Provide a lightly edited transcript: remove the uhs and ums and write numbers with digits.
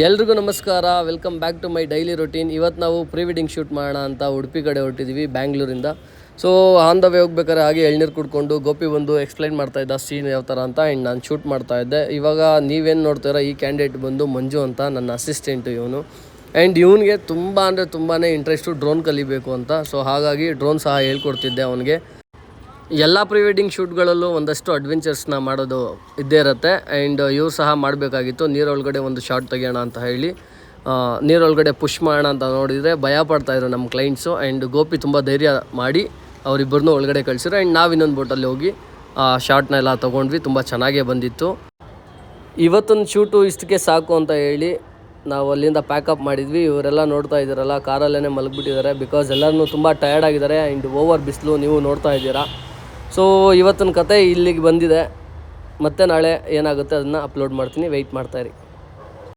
ಎಲ್ರಿಗೂ ನಮಸ್ಕಾರ, welcome back to my daily routine. ಇವತ್ತು ನಾವು ಪ್ರೀ ವೆಡ್ಡಿಂಗ್ ಶೂಟ್ ಮಾಡೋಣ ಅಂತ ಉಡುಪಿ ಕಡೆ ಹೊರಟಿದ್ದೀವಿ ಬ್ಯಾಂಗ್ಳೂರಿಂದ. ಸೊ ಆನ್ ದ ವೇ ಹೋಗ್ಬೇಕಾದ್ರೆ ಹಾಗೆ ಎಳ್ನೀರು ಕುಡ್ಕೊಂಡು ಗೋಪಿ ಬಂದು ಎಕ್ಸ್ಪ್ಲೈನ್ ಮಾಡ್ತಾಯಿದ್ದ ಸೀನ್ ಯಾವ ಥರ ಅಂತ. ಆ್ಯಂಡ್ ನಾನು ಶೂಟ್ ಮಾಡ್ತಾಯಿದ್ದೆ. ಇವಾಗ ನೀವೇನು ನೋಡ್ತೀರಾ, ಈ ಕ್ಯಾಂಡಿಡೇಟ್ ಬಂದು ಮಂಜು ಅಂತ, ನನ್ನ ಅಸಿಸ್ಟೆಂಟು ಇವನು. ಆ್ಯಂಡ್ ಇವನಿಗೆ ತುಂಬ ಅಂದರೆ ತುಂಬಾ ಇಂಟ್ರೆಸ್ಟು ಡ್ರೋನ್ ಕಲಿಬೇಕು ಅಂತ. ಸೊ ಹಾಗಾಗಿ ಡ್ರೋನ್ ಸಹ ಹೇಳ್ಕೊಡ್ತಿದ್ದೆ ಅವನಿಗೆ. ಎಲ್ಲ ಪ್ರೀ ವೆಡ್ಡಿಂಗ್ ಶೂಟ್ಗಳಲ್ಲೂ ಒಂದಷ್ಟು ಅಡ್ವೆಂಚರ್ಸ್ನ ಮಾಡೋದು ಇದ್ದೇ ಇರುತ್ತೆ. ಆ್ಯಂಡ್ ಇವ್ರು ಸಹ ಮಾಡಬೇಕಾಗಿತ್ತು. ನೀರೊಳಗಡೆ ಒಂದು ಶಾರ್ಟ್ ತೆಗೆಯೋಣ ಅಂತ ಹೇಳಿ ನೀರೊಳಗಡೆ ಪುಷ್ ಮಾಡೋಣ ಅಂತ ನೋಡಿದರೆ ಭಯ ಪಡ್ತಾಯಿದ್ರು ನಮ್ಮ ಕ್ಲೈಂಟ್ಸು. ಆ್ಯಂಡ್ ಗೋಪಿ ತುಂಬ ಧೈರ್ಯ ಮಾಡಿ ಅವರಿಬ್ಬರನ್ನೂ ಒಳಗಡೆ ಕಳಿಸಿದ್ರು. ಆ್ಯಂಡ್ ನಾವು ಇನ್ನೊಂದು ಬೋಟಲ್ಲಿ ಹೋಗಿ ಶಾರ್ಟ್ನ ಎಲ್ಲ ತೊಗೊಂಡ್ವಿ. ತುಂಬ ಚೆನ್ನಾಗೇ ಬಂದಿತ್ತು. ಇವತ್ತೊಂದು ಶೂಟು ಇಷ್ಟಕ್ಕೆ ಸಾಕು ಅಂತ ಹೇಳಿ ನಾವು ಅಲ್ಲಿಂದ ಪ್ಯಾಕಪ್ ಮಾಡಿದ್ವಿ. ಇವರೆಲ್ಲ ನೋಡ್ತಾ ಇದ್ದೀರಲ್ಲ, ಕಾರಲ್ಲೇ ಮಲಗಿಬಿಟ್ಟಿದ್ದಾರೆ. ಬಿಕಾಸ್ ಎಲ್ಲರೂ ತುಂಬ ಟಯರ್ಡ್ ಆಗಿದ್ದಾರೆ. ಆ್ಯಂಡ್ ಓವರ್ ಬಿಸಿಲು ನೀವು ನೋಡ್ತಾ ಇದ್ದೀರಾ. ಸೊ ಇವತ್ತಿನ ಕತೆ ಇಲ್ಲಿಗೆ ಬಂದಿದೆ. ಮತ್ತೆ ನಾಳೆ ಏನಾಗುತ್ತೆ ಅದನ್ನು ಅಪ್ಲೋಡ್ ಮಾಡ್ತೀನಿ. ವೆಯ್ಟ್ ಮಾಡ್ತಾಯಿರಿ.